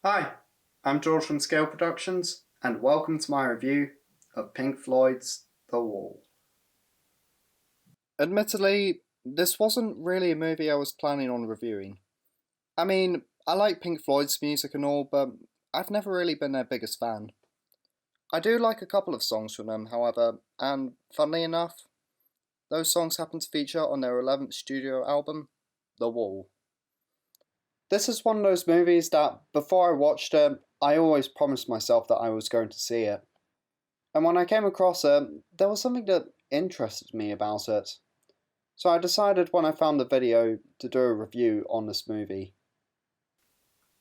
Hi, I'm George from Scale Productions, and welcome to my review of Pink Floyd's The Wall. Admittedly, this wasn't really a movie I was planning on reviewing. I mean, I like Pink Floyd's music and all, but I've never really been their biggest fan. I do like a couple of songs from them, however, and funnily enough, those songs happen to feature on their 11th studio album, The Wall. This is one of those movies that, before I watched it, I always promised myself that I was going to see it. And when I came across it, there was something that interested me about it. So I decided when I found the video to do a review on this movie.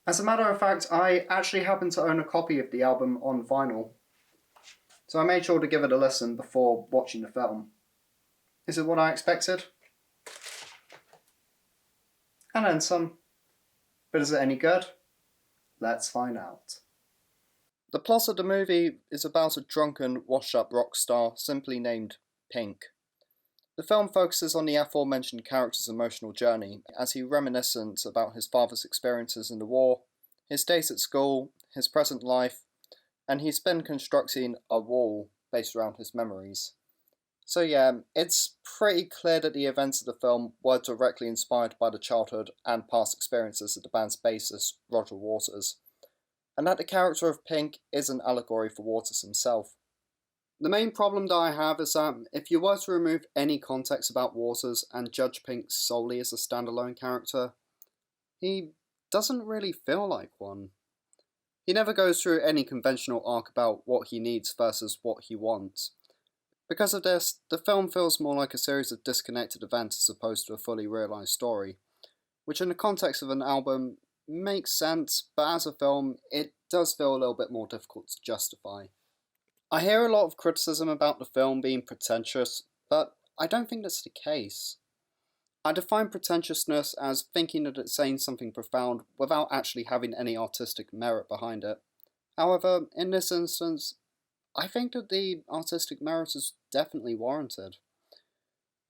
As a matter of fact, I actually happen to own a copy of the album on vinyl. So I made sure to give it a listen before watching the film. Is it what I expected? And then some. But is it any good? Let's find out. The plot of the movie is about a drunken, washed-up rock star simply named Pink. The film focuses on the aforementioned character's emotional journey as he reminisces about his father's experiences in the war, his days at school, his present life, and he's been constructing a wall based around his memories. So yeah, it's pretty clear that the events of the film were directly inspired by the childhood and past experiences of the band's bassist, Roger Waters, and that the character of Pink is an allegory for Waters himself. The main problem that I have is that if you were to remove any context about Waters and judge Pink solely as a standalone character, he doesn't really feel like one. He never goes through any conventional arc about what he needs versus what he wants. Because of this, the film feels more like a series of disconnected events as opposed to a fully realised story, which in the context of an album makes sense, but as a film, it does feel a little bit more difficult to justify. I hear a lot of criticism about the film being pretentious, but I don't think that's the case. I define pretentiousness as thinking that it's saying something profound without actually having any artistic merit behind it. However, in this instance, I think that the artistic merit is definitely warranted.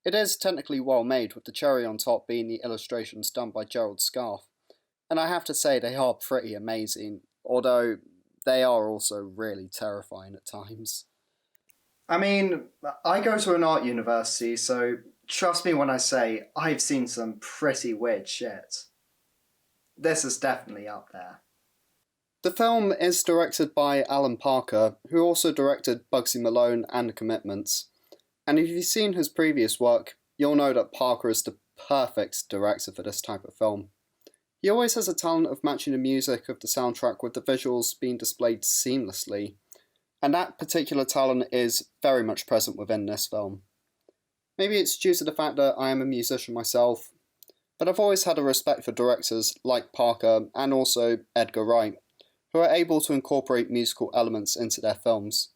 It is technically well made, with the cherry on top being the illustrations done by Gerald Scarfe, and I have to say they are pretty amazing, although they are also really terrifying at times. I mean, I go to an art university, so trust me when I say I've seen some pretty weird shit. This is definitely up there. The film is directed by Alan Parker, who also directed Bugsy Malone and The Commitments. And if you've seen his previous work, you'll know that Parker is the perfect director for this type of film. He always has a talent of matching the music of the soundtrack with the visuals being displayed seamlessly, and that particular talent is very much present within this film. Maybe it's due to the fact that I am a musician myself, but I've always had a respect for directors like Parker and also Edgar Wright, who are able to incorporate musical elements into their films.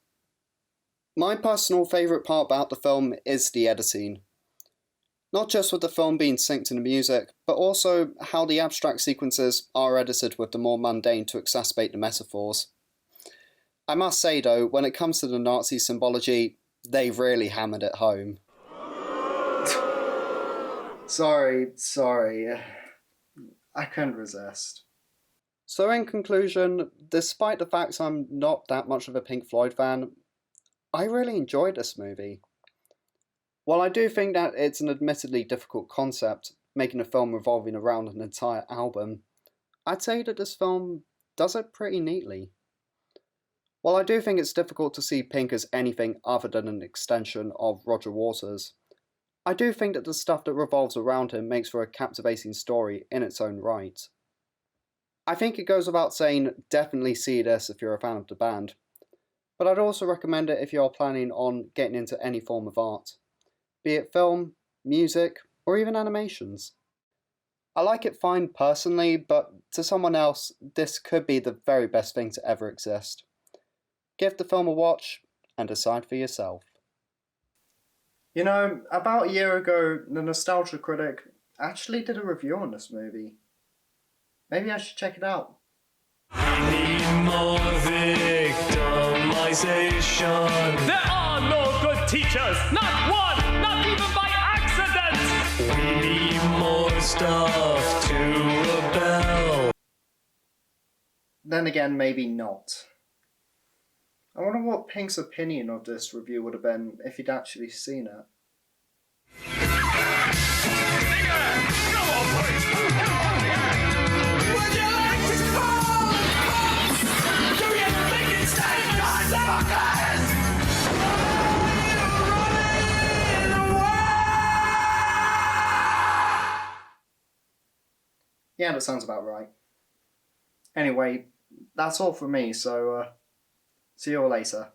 My personal favourite part about the film is the editing. Not just with the film being synced in the music, but also how the abstract sequences are edited with the more mundane to exacerbate the metaphors. I must say though, when it comes to the Nazi symbology, they really hammered it home. Sorry. I couldn't resist. So in conclusion, despite the fact I'm not that much of a Pink Floyd fan, I really enjoyed this movie. While I do think that it's an admittedly difficult concept, making a film revolving around an entire album, I'd say that this film does it pretty neatly. While I do think it's difficult to see Pink as anything other than an extension of Roger Waters, I do think that the stuff that revolves around him makes for a captivating story in its own right. I think it goes without saying, definitely see this if you're a fan of the band, but I'd also recommend it if you're planning on getting into any form of art, be it film, music, or even animations. I like it fine personally, but to someone else, this could be the very best thing to ever exist. Give the film a watch and decide for yourself. You know, about a year ago, the Nostalgia Critic actually did a review on this movie. Maybe I should check it out. We need more victimization. There are no good teachers, not one, not even by accident. We need more stuff to rebel. Then again, maybe not. I wonder what Pink's opinion of this review would have been if he'd actually seen it. Yeah, that sounds about right. Anyway, that's all from me, so see you all later.